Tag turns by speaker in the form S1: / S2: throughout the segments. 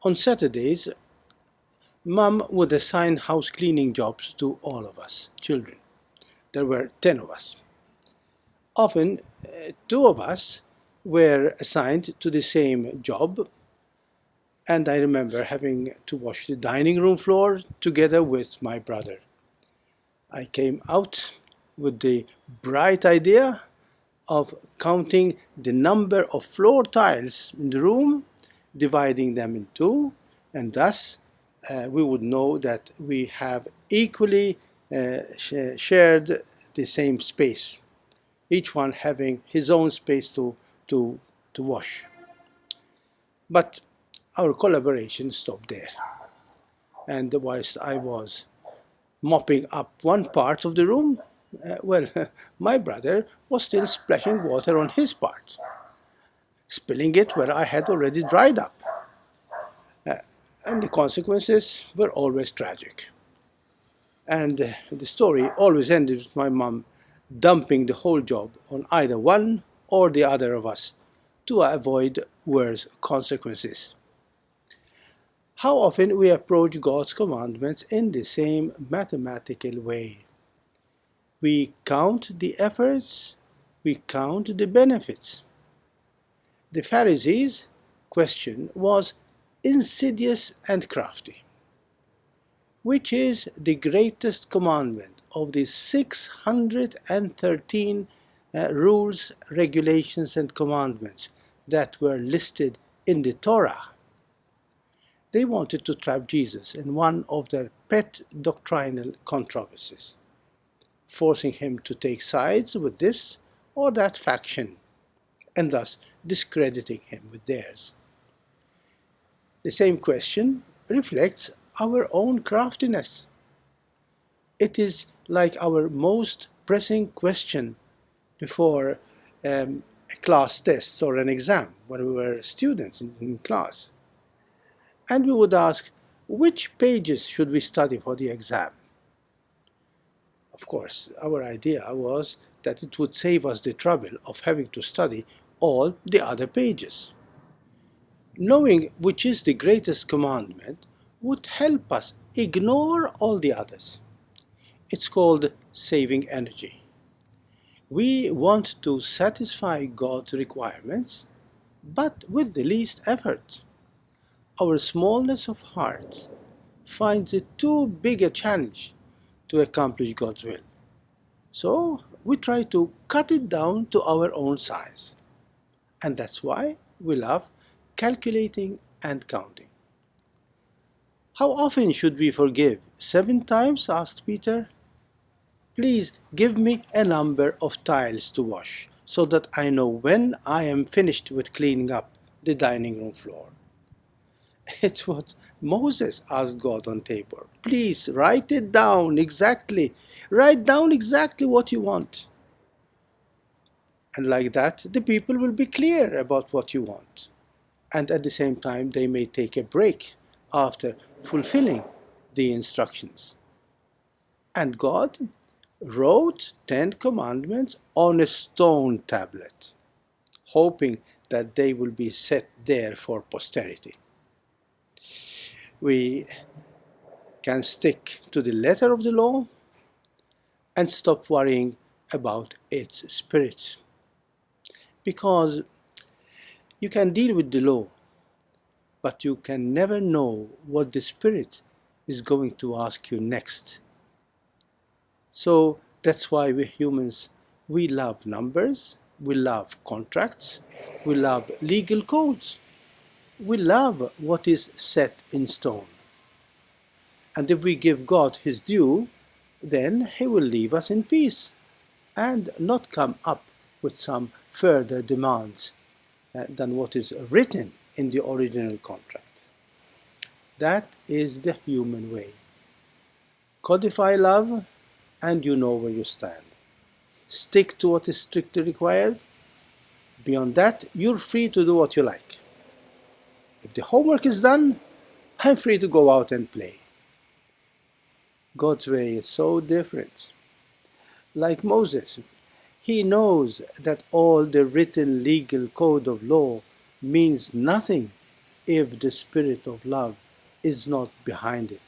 S1: On Saturdays, Mum would assign house cleaning jobs to all of us children. There were 10 of us. Often, two of us were assigned to the same job, and I remember having to wash the dining room floor together with my brother. I came out with the bright idea of counting the number of floor tiles in the room, dividing them in two, and thus we would know that we have equally shared the same space, each one having his own space to wash. But our collaboration stopped there. And whilst I was mopping up one part of the room, my brother was still splashing water on his part, spilling it where I had already dried up. And the consequences were always tragic. And the story always ended with my mum dumping the whole job on either one or the other of us to avoid worse consequences. How often we approach God's commandments in the same mathematical way. We count the efforts, we count the benefits. The Pharisees' question was insidious and crafty. Which is the greatest commandment of the 613 rules, regulations, and commandments that were listed in the Torah? They wanted to trap Jesus in one of their pet doctrinal controversies, forcing him to take sides with this or that faction, and thus discrediting him with theirs. The same question reflects our own craftiness. It is like our most pressing question before a class test or an exam when we were students in class. And we would ask, which pages should we study for the exam? Of course, our idea was that it would save us the trouble of having to study all the other pages. Knowing which is the greatest commandment would help us ignore all the others. It's called saving energy. We want to satisfy God's requirements, but with the least effort. Our smallness of heart finds it too big a challenge to accomplish God's will. So we try to cut it down to our own size. And that's why we love calculating and counting. How often should we forgive? 7 times? Asked Peter. Please give me a number of tiles to wash so that I know when I am finished with cleaning up the dining room floor. It's what Moses asked God on Tabor. Please write it down exactly. Write down exactly what you want. And like that, the people will be clear about what you want. And at the same time, they may take a break after fulfilling the instructions. And God wrote 10 commandments on a stone tablet, hoping that they will be set there for posterity. We can stick to the letter of the law and stop worrying about its spirit. Because you can deal with the law, but you can never know what the Spirit is going to ask you next. So that's why we humans, we love numbers, we love contracts, we love legal codes, we love what is set in stone. And if we give God His due, then He will leave us in peace and not come up with some further demands than what is written in the original contract. That is the human way. Codify love and you know where you stand. Stick to what is strictly required. Beyond that, you're free to do what you like. If the homework is done, I'm free to go out and play. God's way is so different. Like Moses, he knows that all the written legal code of law means nothing if the spirit of love is not behind it.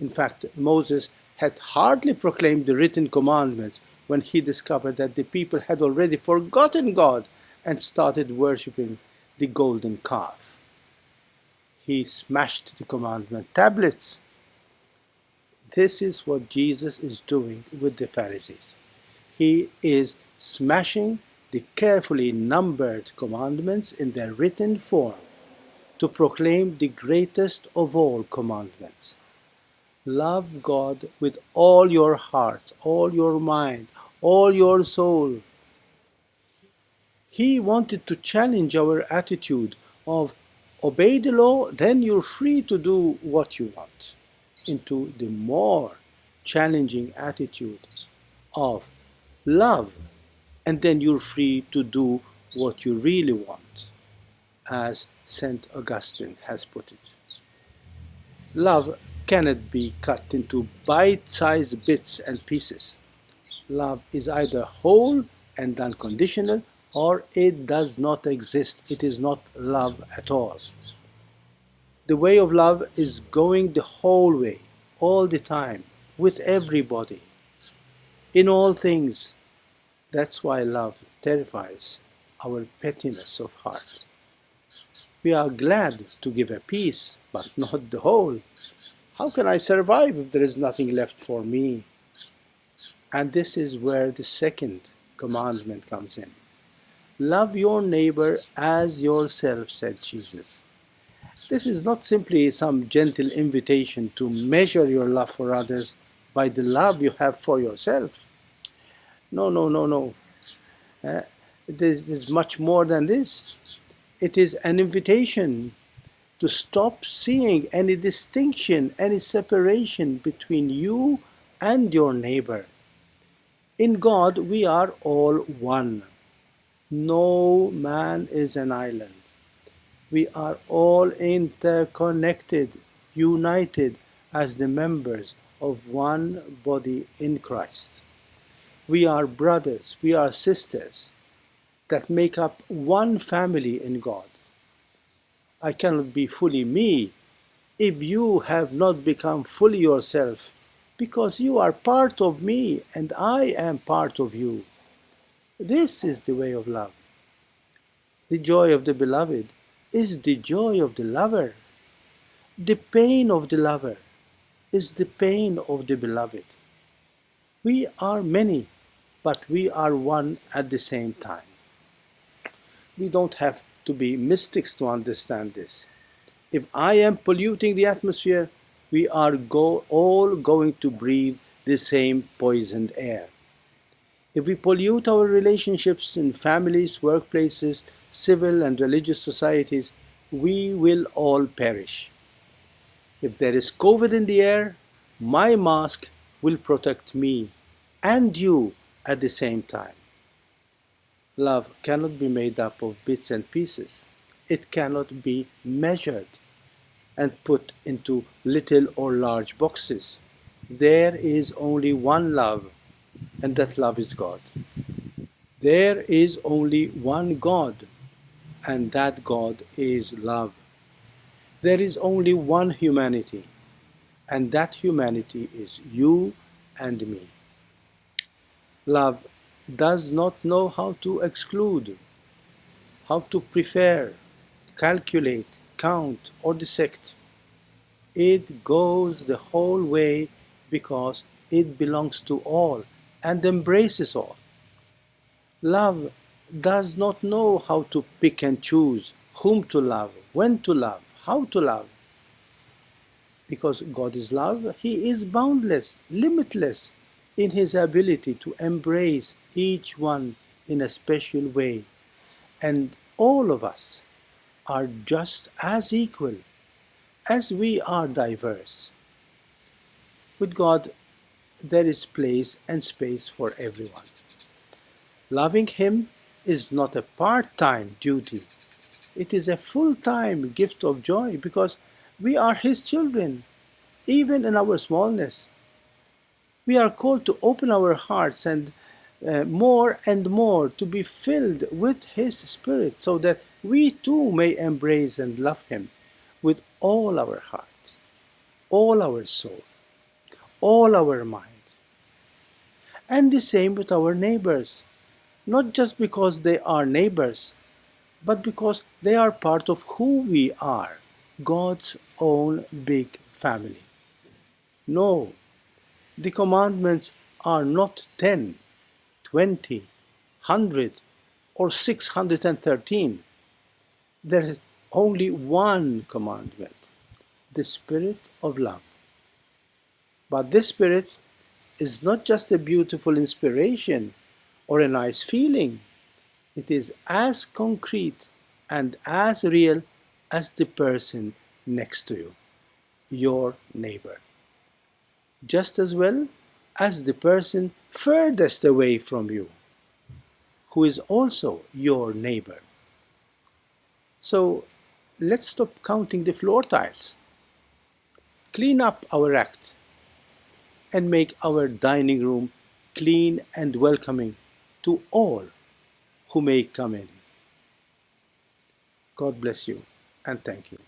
S1: In fact, Moses had hardly proclaimed the written commandments when he discovered that the people had already forgotten God and started worshipping the golden calf. He smashed the commandment tablets. This is what Jesus is doing with the Pharisees. He is smashing the carefully numbered commandments in their written form to proclaim the greatest of all commandments. Love God with all your heart, all your mind, all your soul. He wanted to challenge our attitude of obey the law, then you're free to do what you want, into the more challenging attitude of love, and then you're free to do what you really want, as St. Augustine has put it. Love cannot be cut into bite-sized bits and pieces. Love is either whole and unconditional, or it does not exist. It is not love at all. The way of love is going the whole way, all the time, with everybody, in all things. That's why love terrifies our pettiness of heart. We are glad to give a piece, but not the whole. How can I survive if there is nothing left for me? And this is where the second commandment comes in. Love your neighbor as yourself, said Jesus. This is not simply some gentle invitation to measure your love for others by the love you have for yourself. No, no, no, no. This is much more than this. It is an invitation to stop seeing any distinction, any separation between you and your neighbor. In God, we are all one. No man is an island. We are all interconnected, united as the members of one body in Christ. We are brothers, we are sisters that make up one family in God. I cannot be fully me if you have not become fully yourself, because you are part of me and I am part of you. This is the way of love. The joy of the beloved is the joy of the lover. The pain of the lover is the pain of the beloved. We are many, but we are one at the same time. We don't have to be mystics to understand this. If I am polluting the atmosphere, we are all going to breathe the same poisoned air. If we pollute our relationships in families, workplaces, civil and religious societies, we will all perish. If there is COVID in the air, my mask will protect me and you at the same time. Love cannot be made up of bits and pieces. It cannot be measured and put into little or large boxes. There is only one love, and that love is God. There is only one God, and that God is love. There is only one humanity, and that humanity is you and me. Love does not know how to exclude, how to prefer, calculate, count, or dissect. It goes the whole way because it belongs to all and embraces all. Love does not know how to pick and choose whom to love, when to love, how to love. Because God is love, He is boundless, limitless in His ability to embrace each one in a special way. And all of us are just as equal as we are diverse. With God, there is place and space for everyone. Loving Him is not a part-time duty. It is a full-time gift of joy because we are His children, even in our smallness. We are called to open our hearts and more to be filled with His Spirit so that we too may embrace and love Him with all our heart, all our soul, all our mind. And the same with our neighbors, not just because they are neighbors, but because they are part of who we are, God's own big family. No, the commandments are not 10, 20, 100, or 613. There is only one commandment, the spirit of love. But this spirit is not just a beautiful inspiration or a nice feeling. It is as concrete and as real as the person next to you, your neighbor. Just as well as the person furthest away from you, who is also your neighbor. So let's stop counting the floor tiles, clean up our act, and make our dining room clean and welcoming to all who may come in. God bless you and thank you.